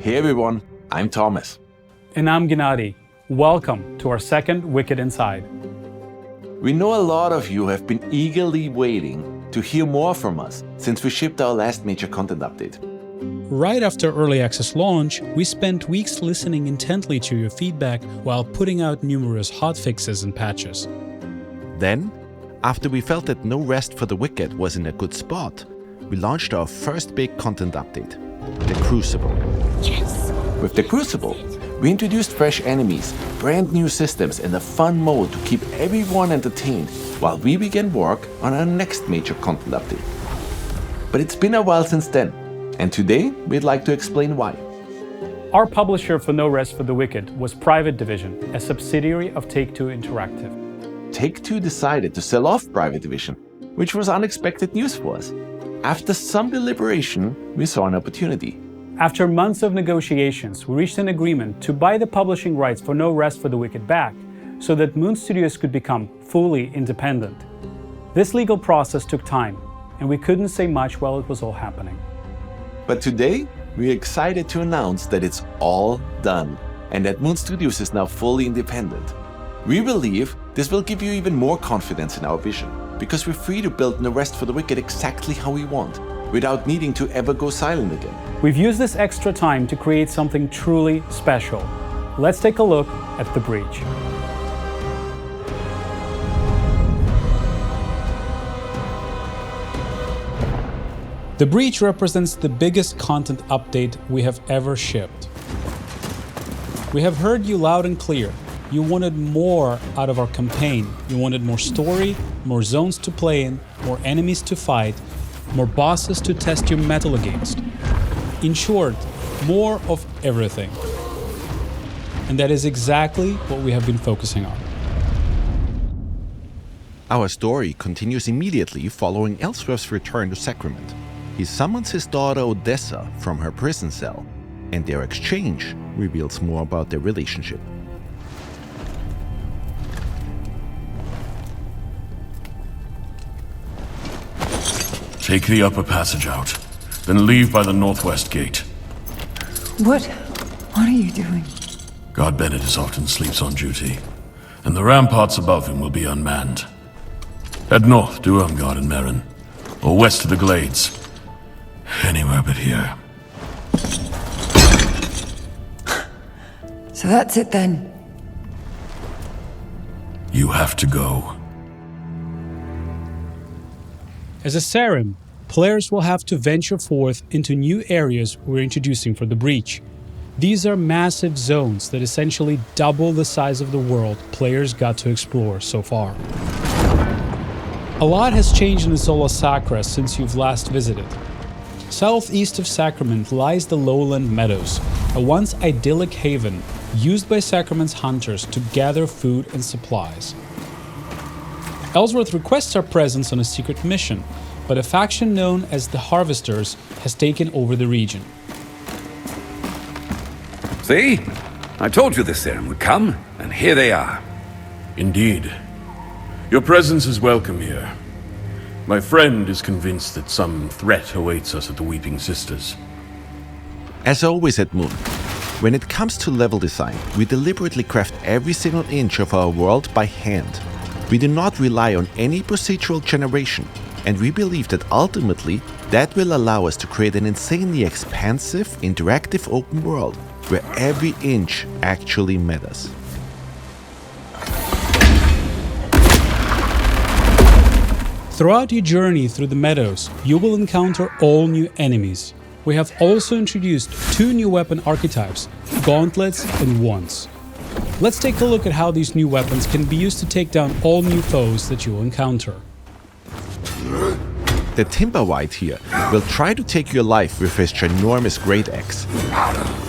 Hey everyone, I'm Thomas. And I'm Gennady. Welcome to our second Wicked Inside. We know a lot of you have been eagerly waiting to hear more from us since we shipped our last major content update. Right after early access launch, we spent weeks listening intently to your feedback while putting out numerous hotfixes and patches. Then, after we felt that No Rest for the Wicked was in a good spot, we launched our first big content update, the Crucible. Yes! With the Crucible, we introduced fresh enemies, brand new systems, and a fun mode to keep everyone entertained while we began work on our next major content update. But it's been a while since then, and today we'd like to explain why. Our publisher for No Rest for the Wicked was Private Division, a subsidiary of Take-Two Interactive. Take-Two decided to sell off Private Division, which was unexpected news for us. After some deliberation, we saw an opportunity. After months of negotiations, we reached an agreement to buy the publishing rights for No Rest for the Wicked back, so that Moon Studios could become fully independent. This legal process took time, and we couldn't say much while it was all happening. But today, we're excited to announce that it's all done, and that Moon Studios is now fully independent. We believe this will give you even more confidence in our vision, because we're free to build No Rest for the Wicked exactly how we want, without needing to ever go silent again. We've used this extra time to create something truly special. Let's take a look at The Breach. The Breach represents the biggest content update we have ever shipped. We have heard you loud and clear. You wanted more out of our campaign. You wanted more story, more zones to play in, more enemies to fight, more bosses to test your mettle against. In short, more of everything. And that is exactly what we have been focusing on. Our story continues immediately following Ellsworth's return to Sacrament. He summons his daughter Odessa from her prison cell, and their exchange reveals more about their relationship. Take the upper passage out, then leave by the northwest gate. What are you doing? God Bennett is often sleeps on duty, and the ramparts above him will be unmanned. Head north to Irmgard and Merrin, or west to the Glades. Anywhere but here. So that's it then. You have to go. As a Sarim, players will have to venture forth into new areas we're introducing for the Breach. These are massive zones that essentially double the size of the world players got to explore so far. A lot has changed in Zola Sacra since you've last visited. Southeast of Sacrament lies the Lowland Meadows, a once idyllic haven used by Sacrament's hunters to gather food and supplies. Ellsworth requests our presence on a secret mission, but a faction known as the Harvesters has taken over the region. See? I told you this Sarim would come, and here they are. Indeed. Your presence is welcome here. My friend is convinced that some threat awaits us at the Weeping Sisters. As always at Moon, when it comes to level design, we deliberately craft every single inch of our world by hand. We do not rely on any procedural generation, and we believe that ultimately that will allow us to create an insanely expansive, interactive open world where every inch actually matters. Throughout your journey through the meadows, you will encounter all new enemies. We have also introduced 2 new weapon archetypes, gauntlets and wands. Let's take a look at how these new weapons can be used to take down all new foes that you will encounter. The Timberwhite here will try to take your life with his ginormous great axe.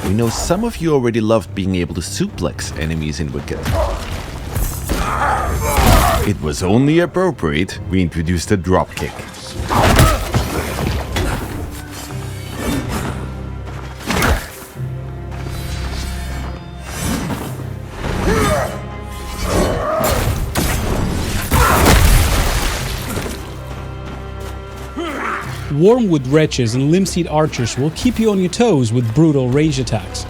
We know some of you already loved being able to suplex enemies in Wicked. It was only appropriate we introduced a dropkick. Wormwood wretches and Limseed archers will keep you on your toes with brutal ranged attacks.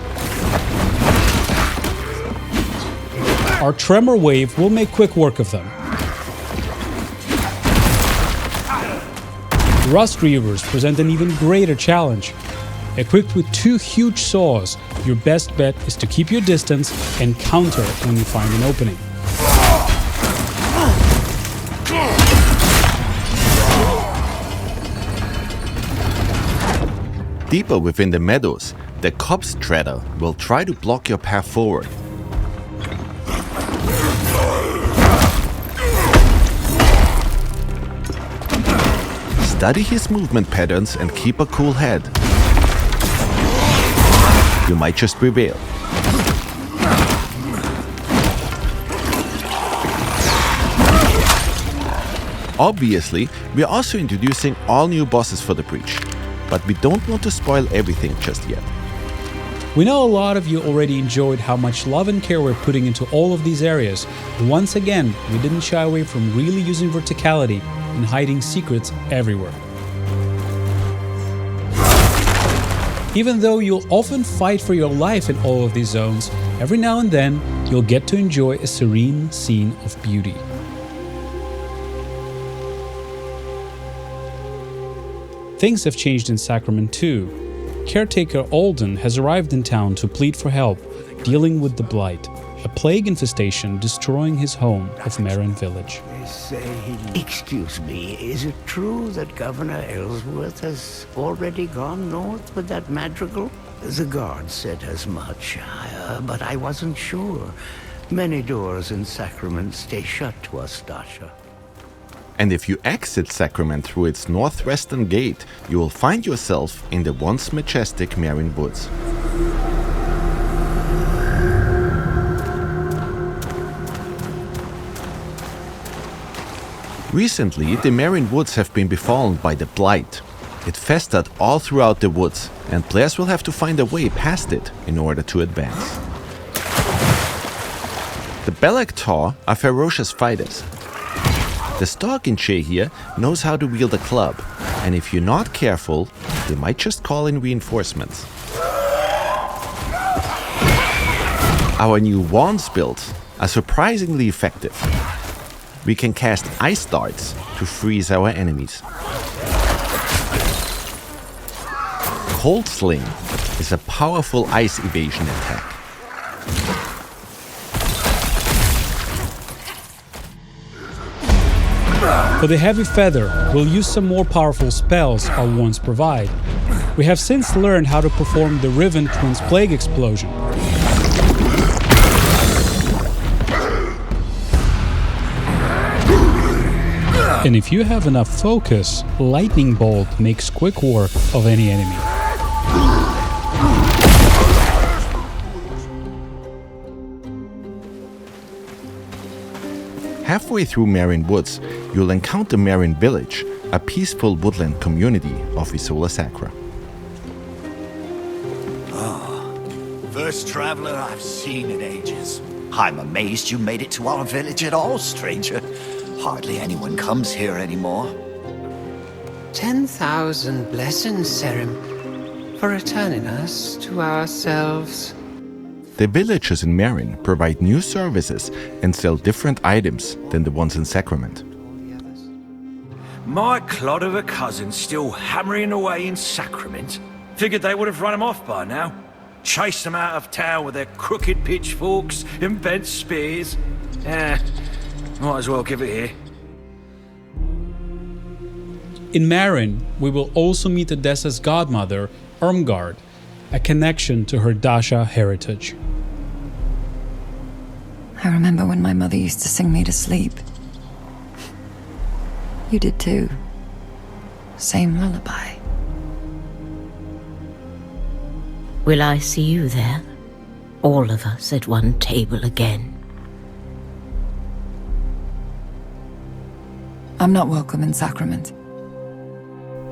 Our Tremor Wave will make quick work of them. Rust Reavers present an even greater challenge. Equipped with 2 huge saws, your best bet is to keep your distance and counter when you find an opening. Deeper within the meadows, the Copse Treader will try to block your path forward. Study his movement patterns and keep a cool head. You might just prevail. Obviously, we are also introducing all new bosses for the Breach, but we don't want to spoil everything just yet. We know a lot of you already enjoyed how much love and care we're putting into all of these areas. Once again, we didn't shy away from really using verticality and hiding secrets everywhere. Even though you'll often fight for your life in all of these zones, every now and then you'll get to enjoy a serene scene of beauty. Things have changed in Sacrament too. Caretaker Alden has arrived in town to plead for help, dealing with the Blight, a plague infestation destroying his home of Merrin Village. Excuse me, is it true that Governor Ellsworth has already gone north with that madrigal? The guard said as much, but I wasn't sure. Many doors in Sacrament stay shut to us, Dasha. And if you exit Sacrament through its northwestern gate, you will find yourself in the once majestic Merrin Woods. Recently, the Merrin Woods have been befallen by the Blight. It festered all throughout the woods, and players will have to find a way past it in order to advance. The Belak Tor are ferocious fighters. The Stalkenche here knows how to wield a club, and if you're not careful, they might just call in reinforcements. Our new wands build are surprisingly effective. We can cast ice darts to freeze our enemies. Cold Sling is a powerful ice evasion attack. For the Heavy Feather, we'll use some more powerful spells our wands provide. We have since learned how to perform the Riven Twins Plague Explosion. And if you have enough focus, Lightning Bolt makes quick work of any enemy. Halfway through Merrin Woods, you'll encounter Merrin Village, a peaceful woodland community of Isola Sacra. First traveler I've seen in ages. I'm amazed you made it to our village at all, stranger. Hardly anyone comes here anymore. 10,000 blessings, Serim, for returning us to ourselves. The villagers in Merrin provide new services and sell different items than the ones in Sacrament. My clod of a cousin's still hammering away in Sacrament. Figured they would have run him off by now. Chased them out of town with their crooked pitchforks and bent spears. Might as well give it here. In Merrin, we will also meet Odessa's godmother, Irmgard, a connection to her Dasha heritage. I remember when my mother used to sing me to sleep. You did too. Same lullaby. Will I see you there? All of us at one table again. I'm not welcome in Sacrament.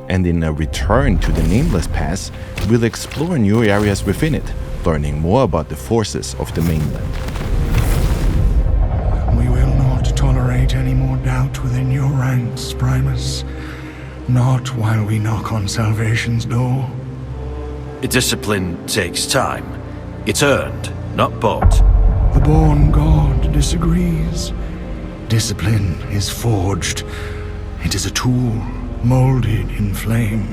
And in a return to the Nameless Pass, we'll explore new areas within it, learning more about the forces of the mainland. We will not tolerate any more doubt within your ranks, Primus. Not while we knock on salvation's door. Discipline takes time. It's earned, not bought. The born god disagrees. Discipline is forged. It is a tool, molded in flame.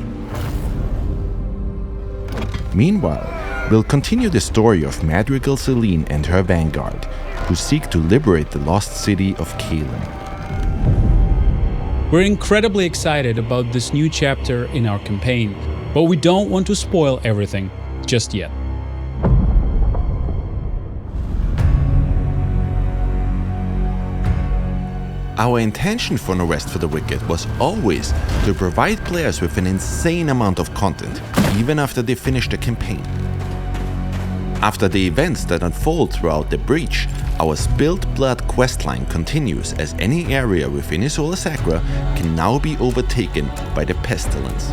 Meanwhile, we'll continue the story of Madrigal Selene and her vanguard, who seek to liberate the lost city of Caelin. We're incredibly excited about this new chapter in our campaign, but we don't want to spoil everything just yet. Our intention for No Rest for the Wicked was always to provide players with an insane amount of content, even after they finish the campaign. After the events that unfold throughout the Breach, our Spilled Blood questline continues, as any area within Isola Sacra can now be overtaken by the Pestilence.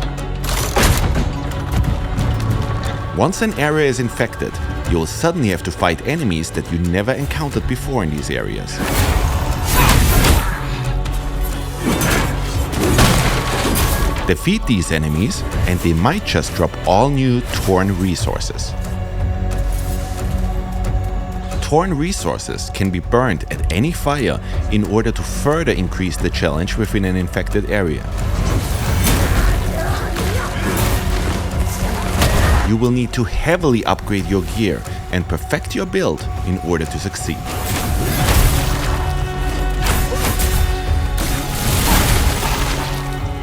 Once an area is infected, you will suddenly have to fight enemies that you never encountered before in these areas. Defeat these enemies, and they might just drop all new Torn resources. Torn resources can be burned at any fire in order to further increase the challenge within an infected area. You will need to heavily upgrade your gear and perfect your build in order to succeed.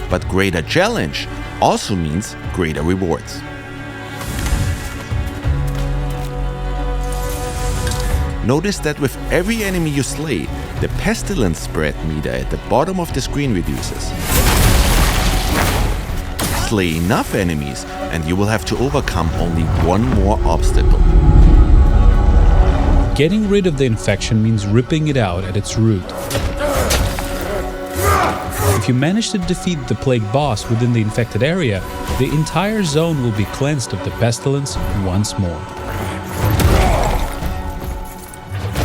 But greater challenge also means greater rewards. Notice that with every enemy you slay, the Pestilence spread meter at the bottom of the screen reduces. Slay enough enemies and you will have to overcome only one more obstacle. Getting rid of the infection means ripping it out at its root. If you manage to defeat the plague boss within the infected area, the entire zone will be cleansed of the pestilence once more.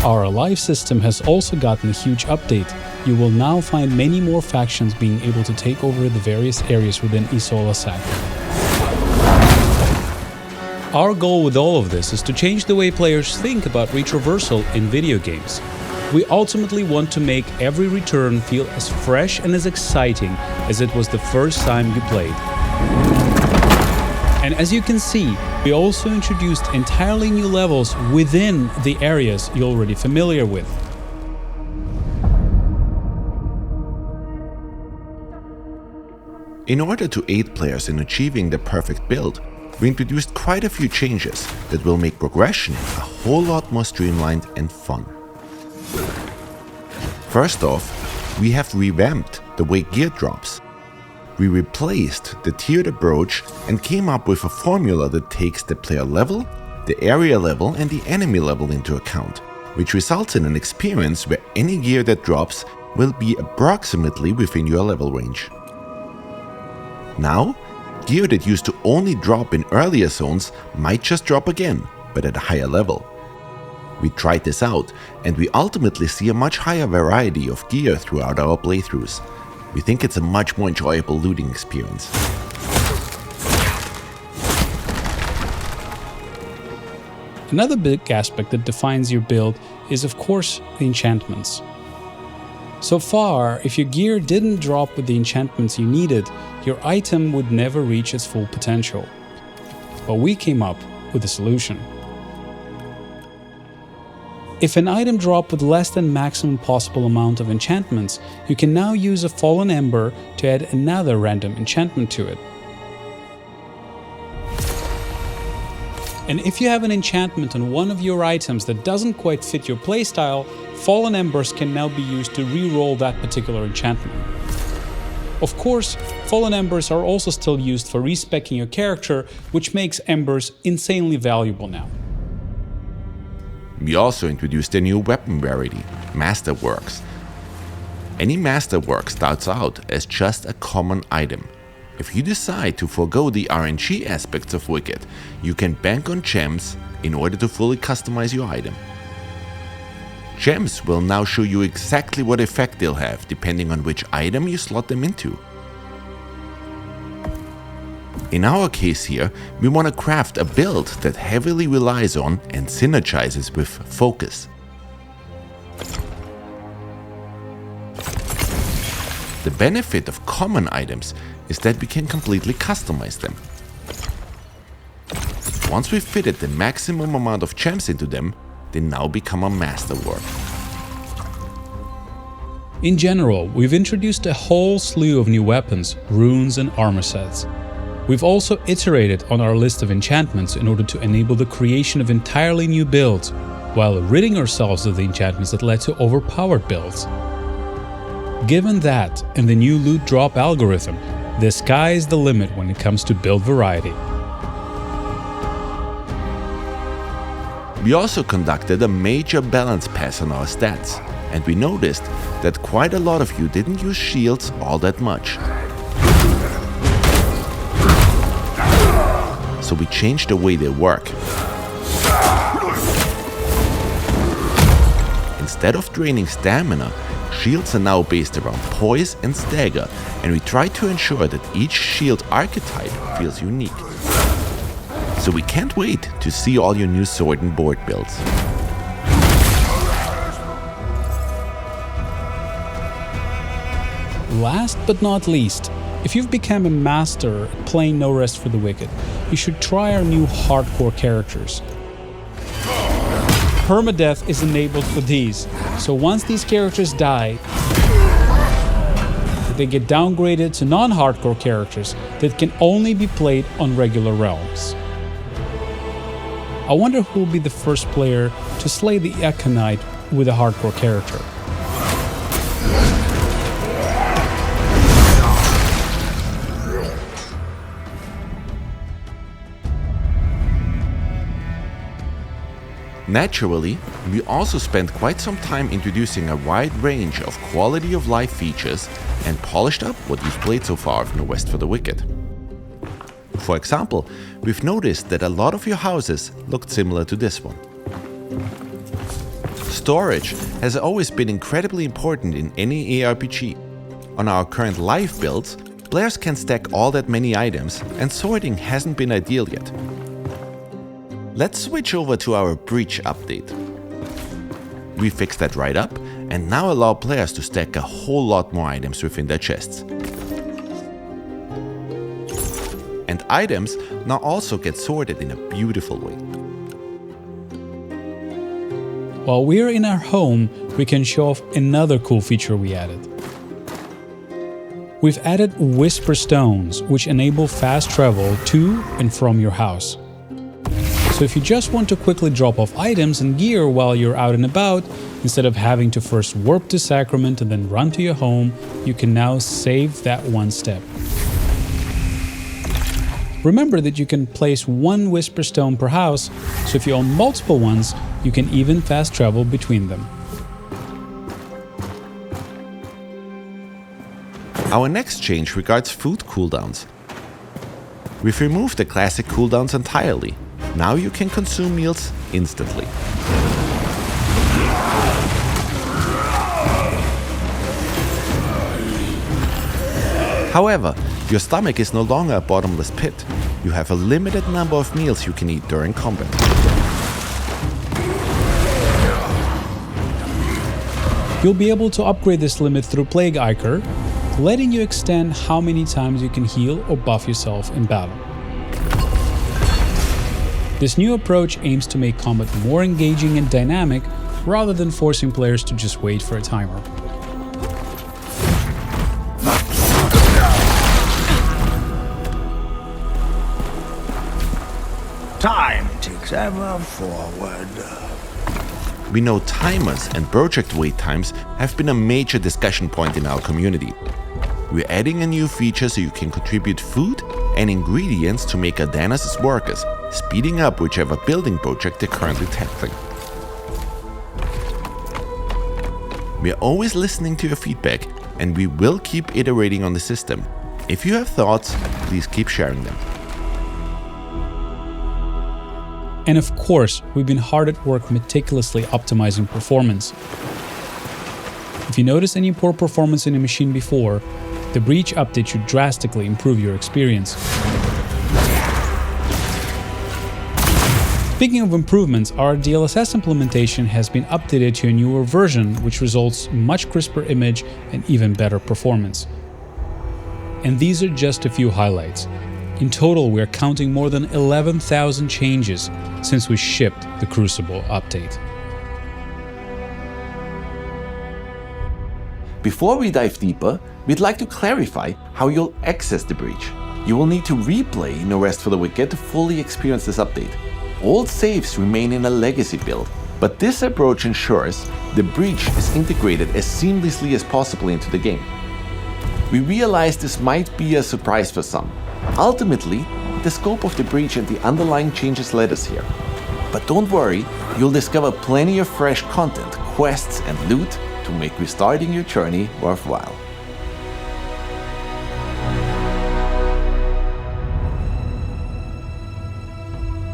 Our Alive system has also gotten a huge update. You will now find many more factions being able to take over the various areas within Isola Sacra. Our goal with all of this is to change the way players think about retraversal in video games. We ultimately want to make every return feel as fresh and as exciting as it was the first time you played. And as you can see, we also introduced entirely new levels within the areas you're already familiar with. In order to aid players in achieving the perfect build, we introduced quite a few changes that will make progression a whole lot more streamlined and fun. First off, we have revamped the way gear drops. We replaced the tiered approach and came up with a formula that takes the player level, the area level and the enemy level into account, which results in an experience where any gear that drops will be approximately within your level range. Now, gear that used to only drop in earlier zones might just drop again, but at a higher level. We tried this out, and we ultimately see a much higher variety of gear throughout our playthroughs. We think it's a much more enjoyable looting experience. Another big aspect that defines your build is, of course, the enchantments. So far, if your gear didn't drop with the enchantments you needed, your item would never reach its full potential. But we came up with a solution. If an item dropped with less than maximum possible amount of enchantments, you can now use a Fallen Ember to add another random enchantment to it. And if you have an enchantment on one of your items that doesn't quite fit your playstyle, Fallen Embers can now be used to re-roll that particular enchantment. Of course, Fallen Embers are also still used for respeccing your character, which makes Embers insanely valuable now. We also introduced a new weapon rarity, Masterworks. Any Masterwork starts out as just a common item. If you decide to forego the RNG aspects of Wicked, you can bank on gems in order to fully customize your item. Gems will now show you exactly what effect they'll have depending on which item you slot them into. In our case here, we want to craft a build that heavily relies on and synergizes with focus. The benefit of common items is that we can completely customize them. Once we've fitted the maximum amount of gems into them, they now become a masterwork. In general, we've introduced a whole slew of new weapons, runes and armor sets. We've also iterated on our list of enchantments in order to enable the creation of entirely new builds, while ridding ourselves of the enchantments that led to overpowered builds. Given that and the new loot drop algorithm, the sky is the limit when it comes to build variety. We also conducted a major balance pass on our stats, and we noticed that quite a lot of you didn't use shields all that much. So we changed the way they work. Instead of draining stamina, shields are now based around poise and stagger, and we try to ensure that each shield archetype feels unique. So we can't wait to see all your new sword and board builds. Last but not least, if you've become a master at playing No Rest for the Wicked, you should try our new hardcore characters. Permadeath is enabled for these, so once these characters die, they get downgraded to non-hardcore characters that can only be played on regular realms. I wonder who will be the first player to slay the Aconite with a hardcore character. Naturally, we also spent quite some time introducing a wide range of quality of life features and polished up what you've played so far of No Rest for the Wicked. For example, we've noticed that a lot of your houses looked similar to this one. Storage has always been incredibly important in any ARPG. On our current live builds, players can stack all that many items, and sorting hasn't been ideal yet. Let's switch over to our Breach update. We fixed that right up and now allow players to stack a whole lot more items within their chests. And items now also get sorted in a beautiful way. While we're in our home, we can show off another cool feature we added. We've added Whisper Stones, which enable fast travel to and from your house. So if you just want to quickly drop off items and gear while you're out and about, instead of having to first warp to Sacrament and then run to your home, you can now save that one step. Remember that you can place one Whisper Stone per house, so if you own multiple ones, you can even fast travel between them. Our next change regards food cooldowns. We've removed the classic cooldowns entirely. Now you can consume meals instantly. However, your stomach is no longer a bottomless pit. You have a limited number of meals you can eat during combat. You'll be able to upgrade this limit through Plague Ichor, letting you extend how many times you can heal or buff yourself in battle. This new approach aims to make combat more engaging and dynamic, rather than forcing players to just wait for a timer. Time ticks ever forward. We know timers and project wait times have been a major discussion point in our community. We're adding a new feature so you can contribute food and ingredients to make Adanas' workers, speeding up whichever building project they're currently tackling. We're always listening to your feedback, and we will keep iterating on the system. If you have thoughts, please keep sharing them. And of course, we've been hard at work meticulously optimizing performance. If you notice any poor performance in a machine before, the Breach update should drastically improve your experience. Speaking of improvements, our DLSS implementation has been updated to a newer version, which results in much crisper image and even better performance. And these are just a few highlights. In total, we are counting more than 11,000 changes since we shipped the Crucible update. Before we dive deeper, we'd like to clarify how you'll access the breach. You will need to replay No Rest for the Wicked to fully experience this update. Old saves remain in a legacy build, but this approach ensures the breach is integrated as seamlessly as possible into the game. We realize this might be a surprise for some. Ultimately, the scope of the breach and the underlying changes led us here. But don't worry, you'll discover plenty of fresh content, quests and loot to make restarting your journey worthwhile.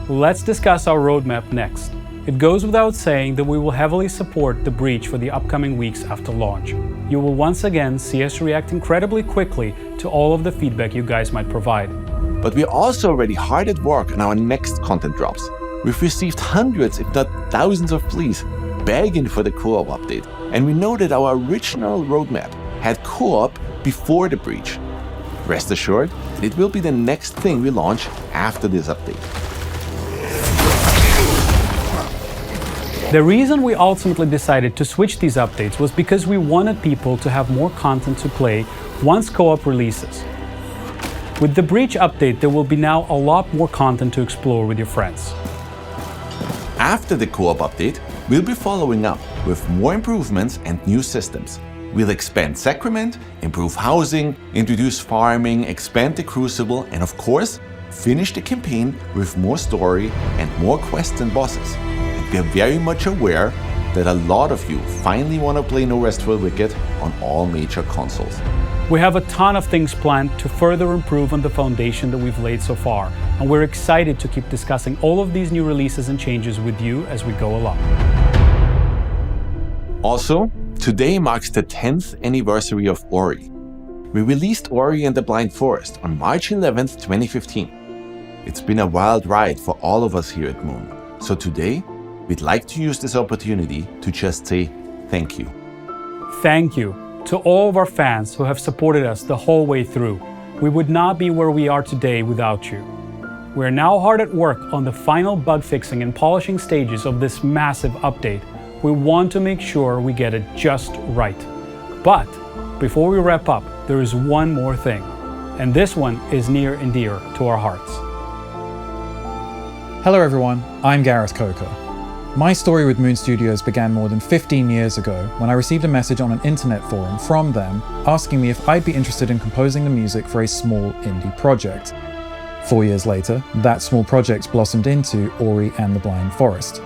Let's discuss our roadmap next. It goes without saying that we will heavily support the breach for the upcoming weeks after launch. You will once again see us react incredibly quickly to all of the feedback you guys might provide. But we're also already hard at work on our next content drops. We've received hundreds, if not thousands of pleas begging for the co-op update, and we know that our original roadmap had co-op before the breach. Rest assured, it will be the next thing we launch after this update. The reason we ultimately decided to switch these updates was because we wanted people to have more content to play once co-op releases. With the breach update, there will be now a lot more content to explore with your friends. After the co-op update, we'll be following up with more improvements and new systems. We'll expand Sacrament, improve housing, introduce farming, expand the Crucible, and of course, finish the campaign with more story and more quests and bosses. We are very much aware that a lot of you finally want to play No Rest for the Wicked on all major consoles. We have a ton of things planned to further improve on the foundation that we've laid so far, and we're excited to keep discussing all of these new releases and changes with you as we go along. Also, today marks the 10th anniversary of Ori. We released Ori and the Blind Forest on March 11th, 2015. It's been a wild ride for all of us here at Moon, so today, we'd like to use this opportunity to just say thank you. Thank you to all of our fans who have supported us the whole way through. We would not be where we are today without you. We are now hard at work on the final bug fixing and polishing stages of this massive update. We want to make sure we get it just right. But before we wrap up, there is one more thing, and this one is near and dear to our hearts. Hello everyone, I'm Gareth Coker. My story with Moon Studios began more than 15 years ago when I received a message on an internet forum from them asking me if I'd be interested in composing the music for a small indie project. 4 years later, that small project blossomed into Ori and the Blind Forest.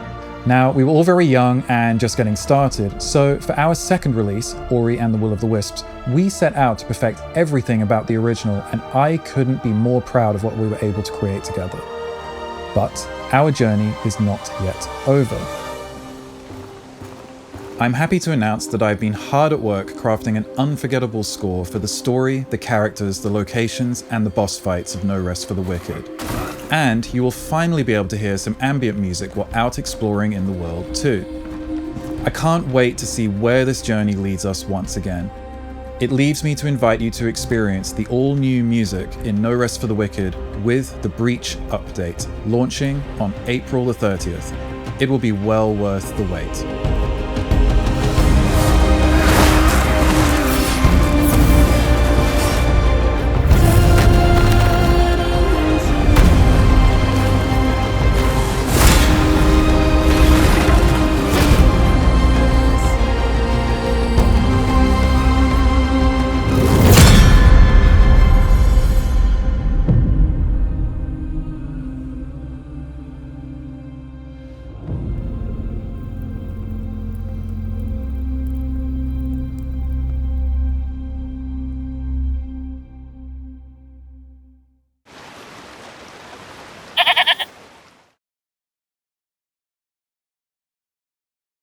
Now, we were all very young and just getting started, so for our second release, Ori and the Will of the Wisps, we set out to perfect everything about the original, and I couldn't be more proud of what we were able to create together. But our journey is not yet over. I'm happy to announce that I've been hard at work crafting an unforgettable score for the story, the characters, the locations, and the boss fights of No Rest for the Wicked. And you will finally be able to hear some ambient music while out exploring in the world too. I can't wait to see where this journey leads us once again. It leaves me to invite you to experience the all-new music in No Rest for the Wicked with the Breach update, launching on April the 30th. It will be well worth the wait.